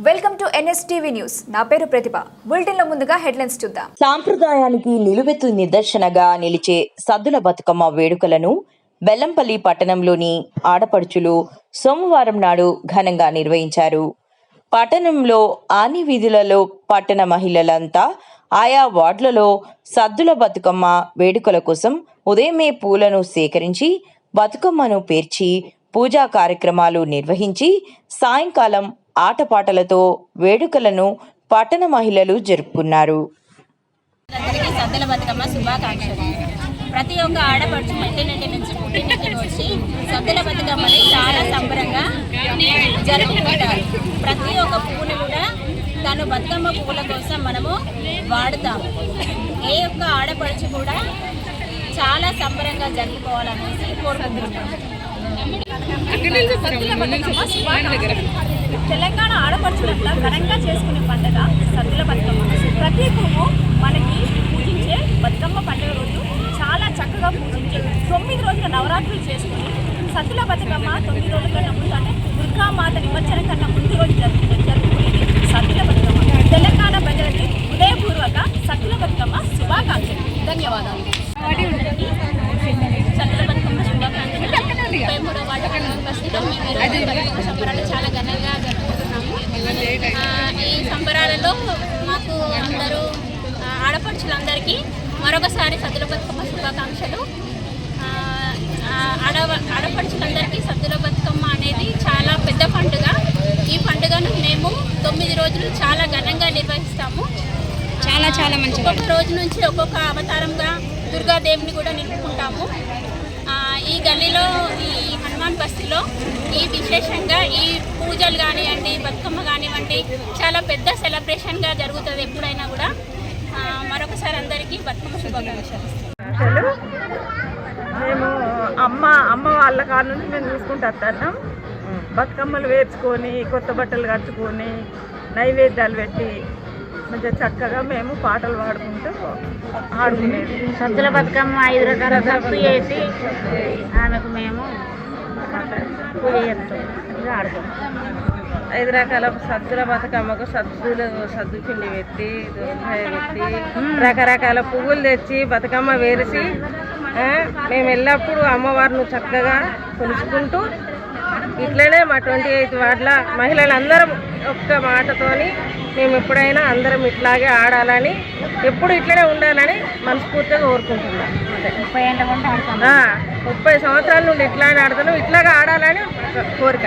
Welcome to NSTV news. నా పేరు ప్రతిభ. బులెటిన్లో ముందుగా హెడ్లైన్స్ చూద్దాం. సాంప్రదాయానికి నిలువెత్తు నిదర్శనగా నిలిచే సద్దుల బతుకమ్మ వేడుకలను బెల్లంపల్లి పట్టణంలోని ఆడపడుచులు సోమవారం నాడు ఘనంగా నిర్వహించారు. పట్టణంలో అన్ని వీధులలో పట్టణ మహిళలంతా ఆయా వార్డులలో సద్దుల బతుకమ్మ వేడుకల కోసం ఉదయమే పూలను సేకరించి బతుకమ్మను పేర్చి పూజా కార్యక్రమాలు నిర్వహించి సాయంకాలం ఆటపాటలతో వేడుకలను పట్టణ మహిళలు జరుపుకున్నారు. సద్దుల బతుకమ్మ శుభాకాంక్షలు. ప్రతి ఒక్క ఆడపడుచు ఇంటి నుంచి పుట్టింటికి వచ్చి సద్దుల బతుకమ్మని చాలా సంబరంగా జరుపుకుంటారు. ప్రతి ఒక్క పువ్వును కూడా తను బతుకమ్మ పువ్వుల కోసం మనము వాడుతాము. ఏ ఒక్క ఆడపడుచు కూడా చాలా సంబరంగా జరుపుకోవాలనేసి కోరుకుంటున్నాము. తెలంగాణ ఆడపడుచుల ఘనంగా చేసుకునే పండుగ సద్దుల బతుకమ్మ. ప్రతి పువ్వు మనకి పూజించే బతుకమ్మ పండుగ రోజు చాలా చక్కగా పూజించే 9 రోజుల నవరాత్రులు చేసుకుని సద్దుల బతుకమ్మ 9 రోజుల కన్నా ముందు అంటే దుర్గామాత నిమజ్జనం కన్నా ముందు రోజు జరుపుకునేది సద్దుల బతుకమ్మ. తెలంగాణ ప్రజలకి హృదయపూర్వక సద్దుల బతుకమ్మ శుభాకాంక్షలు. ధన్యవాదాలు. సద్దుల బతుకమ్మ శుభాకాంక్షలు. 23వ వార్డు సంబరాలు చాలా ఘనంగా జరుపుకుంటున్నాము. ఈ సంబరాలలో మాకు అందరూ ఆడపడుచులందరికీ మరొకసారి సద్దుల బతుకమ్మ శుభాకాంక్షలు. ఆడపడుచులందరికీ సద్దుల బతుకమ్మ అనేది చాలా పెద్ద పండుగ. ఈ పండుగను మేము 9 రోజులు చాలా ఘనంగా నిర్వహిస్తాము. చాలా మంచి. ఒక్కొక్క రోజు నుంచి ఒక్కొక్క అవతారంగా దుర్గాదేవిని కూడా నిలుపుకుంటాము. ఈ గల్లీలో ఈ హనుమాన్ బస్తీలో ఈ విశేషంగా ఈ పూజలు కానివ్వండి, బతుకమ్మ కానివ్వండి, చాలా పెద్ద సెలబ్రేషన్గా జరుగుతుంది ఎప్పుడైనా కూడా. మరొకసారి అందరికీ బతుకమ్మ శుభాకాంక్షలు. మేము అమ్మ వాళ్ళ కాడ నుంచి మేము చూసుకుంటూ వస్తున్నాం. బతుకమ్మలు వేర్చుకొని కొత్త బట్టలు కట్టుకొని నైవేద్యాలు పెట్టి మంచిగా చక్కగా మేము పాటలు పాడుకుంటూ ఆడుకునేది. సద్దుల బతుకమ్మ 5 రకాల సత్తు వేసి ఆమెకు మేము పూజ చేస్తాం, ఆడుకుంటాం. 5 రకాల సద్దుల బతుకమ్మకు సద్దు పిండి పెట్టి దోసకాయ పెట్టి రకరకాల పువ్వులు తెచ్చి బతుకమ్మ వేసి మేము ఎల్లప్పుడూ అమ్మవారిని చక్కగా కొలుచుకుంటూ ఇట్లనే మా 28 వార్డుల మహిళలందరం ఒక్క మాటతోని మేము ఎప్పుడైనా అందరం ఇట్లాగే ఆడాలని, ఎప్పుడు ఇట్లనే ఉండాలని మనస్ఫూర్తిగా కోరుకుంటున్నాం. 30 సంవత్సరాల నుండి ఇట్లానే ఆడుతున్నాం, ఇట్లాగా ఆడాలని కోరిక.